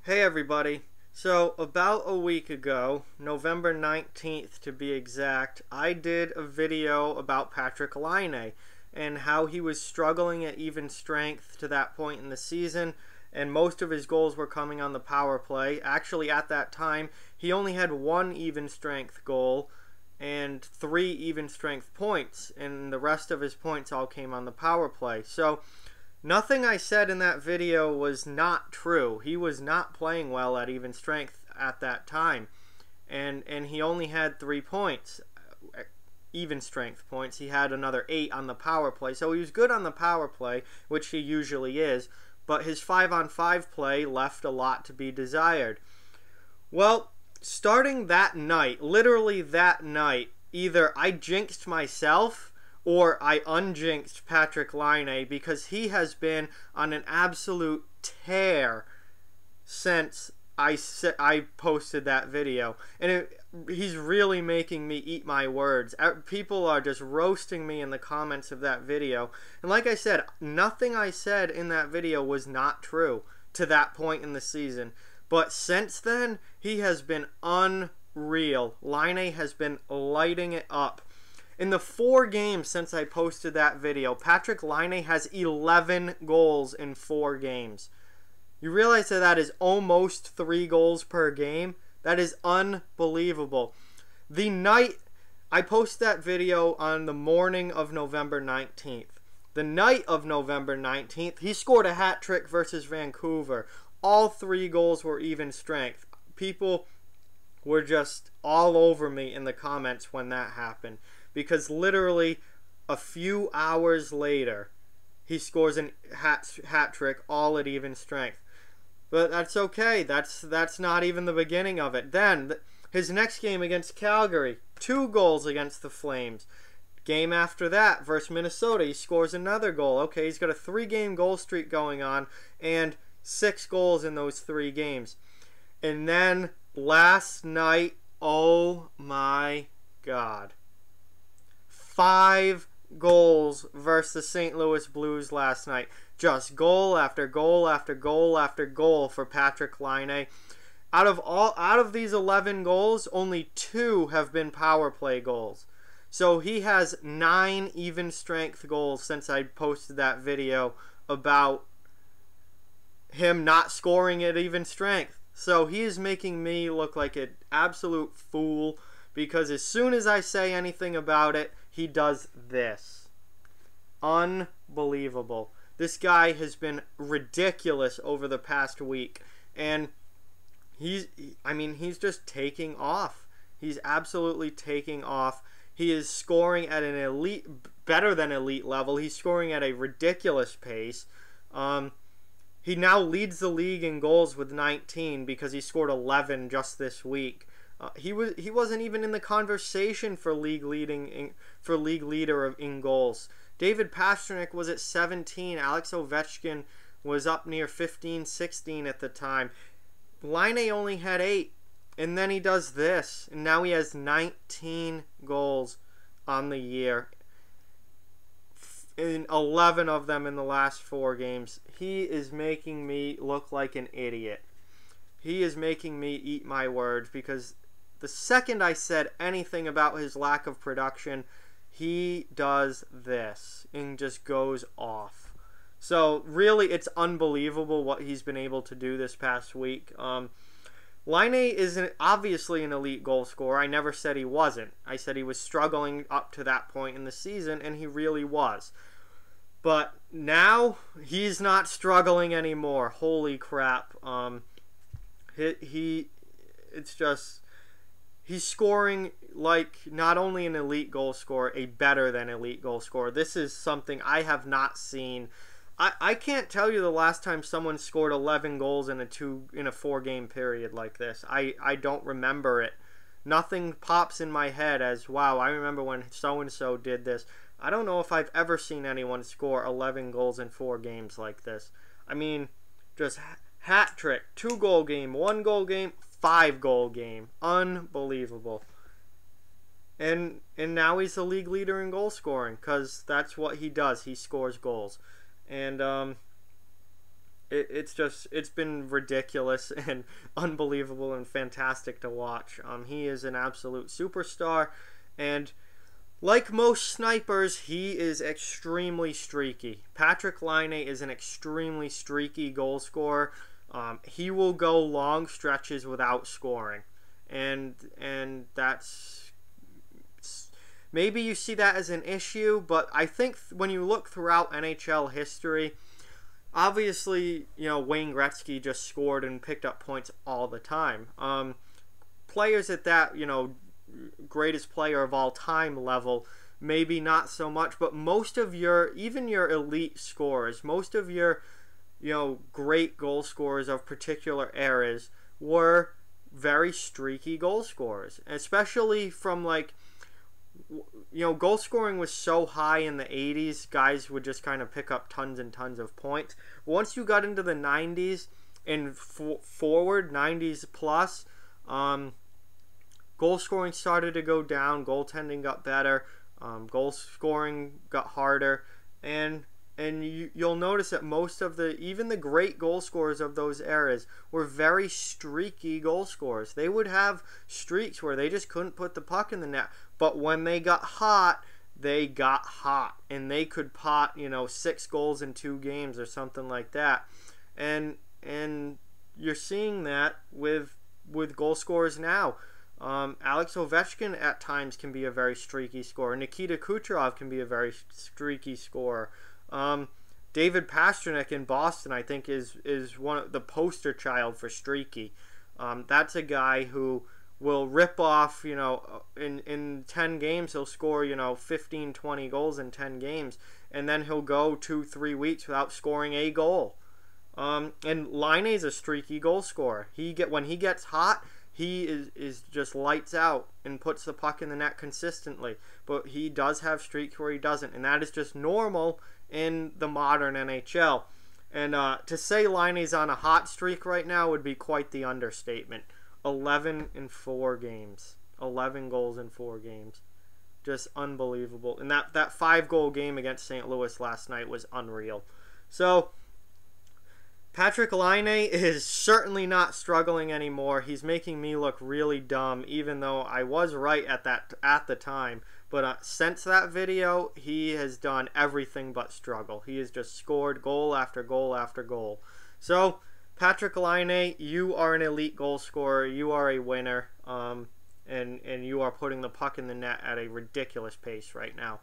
Hey everybody. So about a week ago, November 19th to be exact, I did a video about Patrik Laine and how he was struggling at even strength to that point in the season, and most of his goals were coming on the power play. Actually, at that time, he only had one even strength goal and 3 even strength points, and the rest of his points all came on the power play. So nothing I said in that video was not true. He was not playing well at even strength at that time. And he only had 3 points, even strength points. He had another 8 on the power play. So he was good on the power play, which he usually is. But his 5-on-5 play left a lot to be desired. Well, starting that night, literally that night, either I jinxed myself or I unjinxed Patrik Laine, because he has been on an absolute tear since I posted that video. And he's really making me eat my words. People are just roasting me in the comments of that video. And like I said, nothing I said in that video was not true to that point in the season. But since then, he has been unreal. Laine has been lighting it up. In the 4 games since I posted that video, Patrik Laine has 11 goals in 4 games. You realize that is almost 3 goals per game? That is unbelievable. The night I posted that video on the morning of November 19th. The night of November 19th, he scored a hat trick versus Vancouver. All 3 goals were even strength. People were just all over me in the comments when that happened, because literally a few hours later, he scores a hat trick, all at even strength. But that's okay. That's not even the beginning of it. Then his next game against Calgary, 2 goals against the Flames. Game after that versus Minnesota, he scores another goal. Okay, he's got a 3-game goal streak going on and 6 goals in those 3 games. And then last night, oh my God, 5 goals versus the St. Louis Blues last night. Just goal after goal after goal after goal for Patrik Laine. Out of these 11 goals, only 2 have been power play goals. So he has 9 even strength goals since I posted that video about him not scoring at even strength. So he is making me look like an absolute fool, because as soon as I say anything about it, he does this. Unbelievable. This guy has been ridiculous over the past week, and he's just taking off. He's absolutely taking off. He is scoring at an better than elite level. He's scoring at a ridiculous pace. He now leads the league in goals with 19 because he scored 11 just this week. He wasn't even in the conversation for league leader in goals. David Pastrnak was at 17. Alex Ovechkin was up near 15, 16 at the time. Laine only had 8, and then he does this, and now he has 19 goals on the year. In 11 of them in the last 4 games. He is making me look like an idiot. He is making me eat my words, because the second I said anything about his lack of production, he does this and just goes off. So really, it's unbelievable what he's been able to do this past week. Laine is obviously an elite goal scorer. I never said he wasn't. I said he was struggling up to that point in the season, and he really was. But now he's not struggling anymore. Holy crap. He's scoring like not only an elite goal scorer, a better than elite goal scorer. This is something I have not seen. I can't tell you the last time someone scored 11 goals in a 4-game period like this. I don't remember it. Nothing pops in my head as, wow, I remember when so-and-so did this. I don't know if I've ever seen anyone score 11 goals in 4 games like this. I mean, just hat trick, 2-goal game, 1-goal game, 5-goal game. Unbelievable. And now he's the league leader in goal scoring, because that's what he does. He scores goals. And it's been ridiculous and unbelievable and fantastic to watch. He is an absolute superstar, and like most snipers, he is extremely streaky. Patrik Laine is an extremely streaky goal scorer. He will go long stretches without scoring, and that's, maybe you see that as an issue, but I think when you look throughout NHL history, obviously, Wayne Gretzky just scored and picked up points all the time. Players at that, greatest player of all time level, maybe not so much, but most of even your elite scorers, most of your, great goal scorers of particular eras were very streaky goal scorers, especially from goal scoring was so high in the 80s, guys would just kind of pick up tons and tons of points. Once you got into the 90s and forward, 90s plus, goal scoring started to go down, goaltending got better, goal scoring got harder, and you'll notice that most of even the great goal scorers of those eras were very streaky goal scorers. They would have streaks where they just couldn't put the puck in the net, but when they got hot, and they could pot 6 goals in 2 games or something like that, and you're seeing that with goal scorers now. Alex Ovechkin at times can be a very streaky scorer. Nikita Kucherov can be a very streaky scorer. David Pastrnak in Boston, I think, is one of the poster child for streaky. That's a guy who will rip off, in 10 games he'll score, 15, 20 goals in 10 games, and then he'll go 2-3 weeks without scoring a goal. And Laine's a streaky goal scorer. When he gets hot, he is just lights out and puts the puck in the net consistently. But he does have streaks where he doesn't, and that is just normal in the modern NHL. And to say Laine's on a hot streak right now would be quite the understatement. 11 in 4 games. 11 goals in 4 games. Just unbelievable. And that 5-goal game against St. Louis last night was unreal. So Patrik Laine is certainly not struggling anymore. He's making me look really dumb, even though I was right at the time. But since that video, he has done everything but struggle. He has just scored goal after goal after goal. So Patrik Laine, you are an elite goal scorer. You are a winner, and you are putting the puck in the net at a ridiculous pace right now.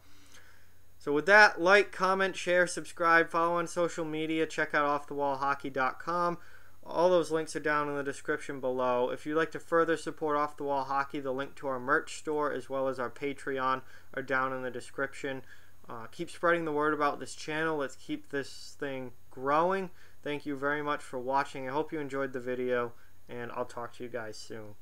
So with that, like, comment, share, subscribe, follow on social media, check out offthewallhockey.com. All those links are down in the description below. If you'd like to further support Off the Wall Hockey, the link to our merch store as well as our Patreon are down in the description. Keep spreading the word about this channel. Let's keep this thing growing. Thank you very much for watching. I hope you enjoyed the video, and I'll talk to you guys soon.